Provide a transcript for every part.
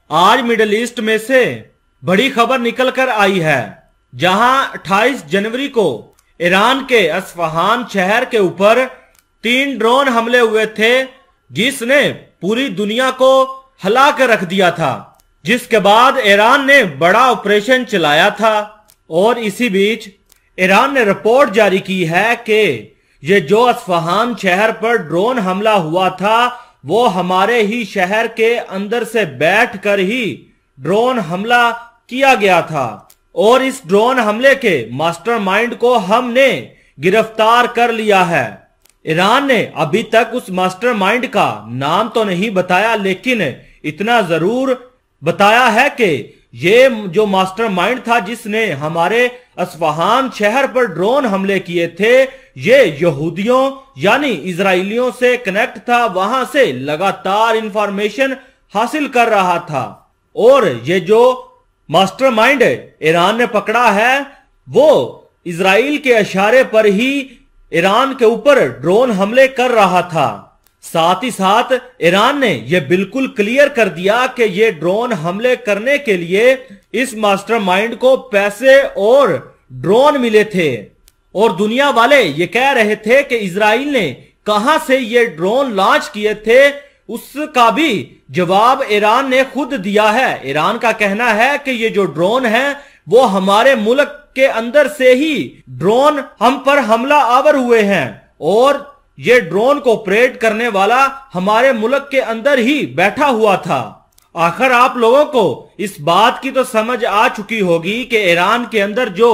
आज middle east में से बड़ी खबर निकल कर आई है, जहां 28 जनवरी को ईरान के अस्फहान शहर के ऊपर 3 ड्रोन हमले हुए थे, जिसने पूरी दुनिया को हिला कर रख दिया था। जिसके बाद ईरान ने बड़ा ऑपरेशन चलाया था और इसी बीच ईरान ने रिपोर्ट जारी की है कि ये जो अस्फहान शहर पर ड्रोन हमला हुआ था वो हमारे ही शहर के अंदर से बैठकर ही ड्रोन हमला किया गया था और इस ड्रोन हमले के मास्टरमाइंड को हमने गिरफ्तार कर लिया है। ईरान ने अभी तक उस मास्टरमाइंड का नाम तो नहीं बताया, लेकिन इतना जरूर बताया है कि ये जो मास्टरमाइंड था जिसने हमारे अस्फहान शहर पर ड्रोन हमले किए थे, ये यहूदियों यानी इजराइलियों से कनेक्ट था, वहां से लगातार इंफॉर्मेशन हासिल कर रहा था। और ये जो मास्टरमाइंड ईरान ने पकड़ा है वो इजराइल के इशारे पर ही ईरान के ऊपर ड्रोन हमले कर रहा था। साथ ही साथ ईरान ने यह बिल्कुल क्लियर कर दिया कि ये ड्रोन हमले करने के लिए इस मास्टरमाइंड को पैसे और ड्रोन मिले थे और दुनिया वाले ये कह रहे थे कि इजराइल ने कहां से ये ड्रोन लॉन्च किए थे, उसका भी जवाब ईरान ने खुद दिया है। ईरान का कहना है कि ये जो ड्रोन है वो हमारे मुल्क के अंदर से ही ड्रोन हम पर हमला आवर हुए हैं और ये ड्रोन को ऑपरेट करने वाला हमारे मुल्क के अंदर ही बैठा हुआ था। आखिर आप लोगों को इस बात की तो समझ आ चुकी होगी कि ईरान के अंदर जो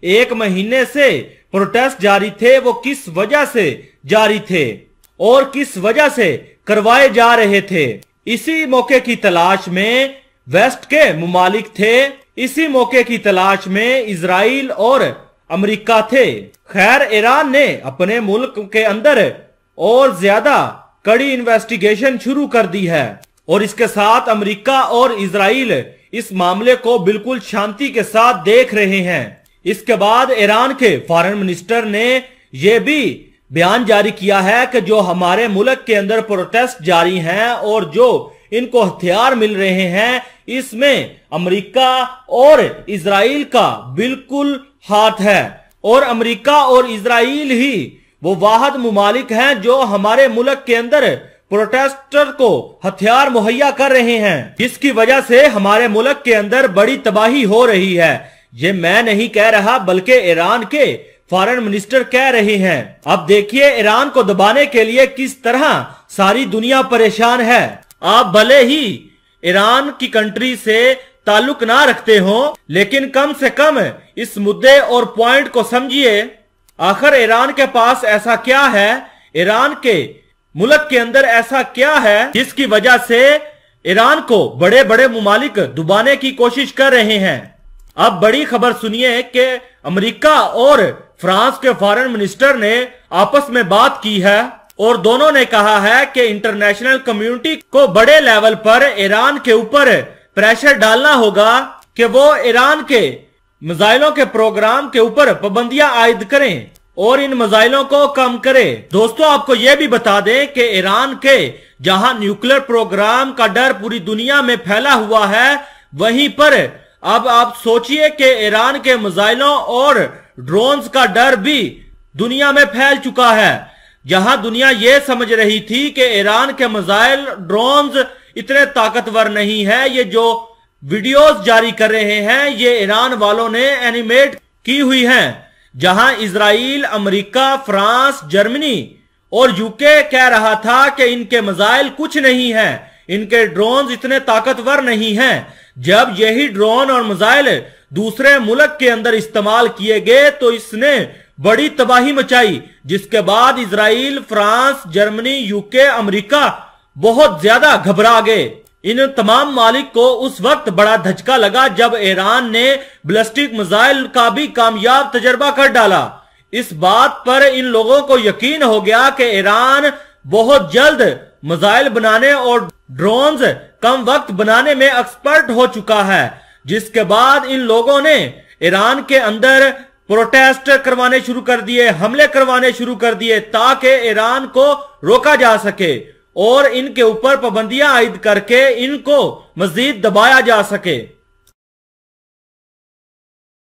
1 महीने से प्रोटेस्ट जारी थे वो किस वजह से जारी थे और किस वजह से करवाए जा रहे थे। इसी मौके की तलाश में वेस्ट के मुमालिक थे, इसी मौके की तलाश में इजराइल और अमेरिका थे। खैर, ईरान ने अपने मुल्क के अंदर और ज्यादा कड़ी इन्वेस्टिगेशन शुरू कर दी है और इसके साथ अमेरिका और इजराइल इस मामले को बिल्कुल शांति के साथ देख रहे हैं। इसके बाद ईरान के फॉरेन मिनिस्टर ने यह भी बयान जारी किया है कि जो हमारे मुल्क के अंदर प्रोटेस्ट जारी हैं और जो इनको हथियार मिल रहे हैं, इसमें अमेरिका और इजराइल का बिल्कुल हाथ है और अमेरिका और इजराइल ही वो वाहिद मुमालिक हैं जो हमारे मुल्क के अंदर प्रोटेस्टर को हथियार मुहैया कर रहे हैं, जिसकी वजह से हमारे मुल्क के अंदर बड़ी तबाही हो रही है। ये मैं नहीं कह रहा बल्कि ईरान के फॉरेन मिनिस्टर कह रहे हैं। अब देखिए ईरान को दबाने के लिए किस तरह सारी दुनिया परेशान है। आप भले ही ईरान की कंट्री से ताल्लुक ना रखते हो, लेकिन कम से कम इस मुद्दे और पॉइंट को समझिए। आखिर ईरान के पास ऐसा क्या है, ईरान के मुल्क के अंदर ऐसा क्या है जिसकी वजह से ईरान को बड़े बड़े मुमालिक दबाने की कोशिश कर रहे हैं। अब बड़ी खबर सुनिए कि अमेरिका और फ्रांस के फॉरेन मिनिस्टर ने आपस में बात की है और दोनों ने कहा है कि इंटरनेशनल कम्युनिटी को बड़े लेवल पर ईरान के ऊपर प्रेशर डालना होगा कि वो ईरान के मिसाइलों के प्रोग्राम के ऊपर पाबंदियां आयद करें और इन मिसाइलों को कम करें। दोस्तों, आपको यह भी बता दें कि ईरान के जहां न्यूक्लियर प्रोग्राम का डर पूरी दुनिया में फैला हुआ है, वहीं पर अब आप सोचिए कि ईरान के मिसाइलों और ड्रोन्स का डर भी दुनिया में फैल चुका है। जहां दुनिया यह समझ रही थी कि ईरान के मिसाइल ड्रोन्स इतने ताकतवर नहीं है, ये जो वीडियोस जारी कर रहे हैं ये ईरान वालों ने एनिमेट की हुई हैं, जहां इजराइल, अमेरिका, फ्रांस, जर्मनी और यूके कह रहा था कि इनके मिसाइल कुछ नहीं है, इनके ड्रोन इतने ताकतवर नहीं हैं। जब यही ड्रोन और मिसाइल दूसरे मुल्क के अंदर इस्तेमाल किए गए तो इसने बड़ी तबाही मचाई, जिसके बाद Israel, France, Germany, UK, America बहुत ज्यादा घबरा गए। इन तमाम मालिक को उस वक्त बड़ा धचका लगा जब ईरान ने बैलिस्टिक मिसाइल का भी कामयाब तजर्बा कर डाला। इस बात पर इन लोगों को यकीन हो गया कि ईरान बहुत जल्द मिसाइल बनाने और ड्रोन्स कम वक्त बनाने में एक्सपर्ट हो चुका है, जिसके बाद इन लोगों ने ईरान के अंदर प्रोटेस्ट करवाने शुरू कर दिए, हमले करवाने शुरू कर दिए ताकि ईरान को रोका जा सके। और इनके ऊपर पाबंदियां आयद करके इनको मजीद दबाया जा सके।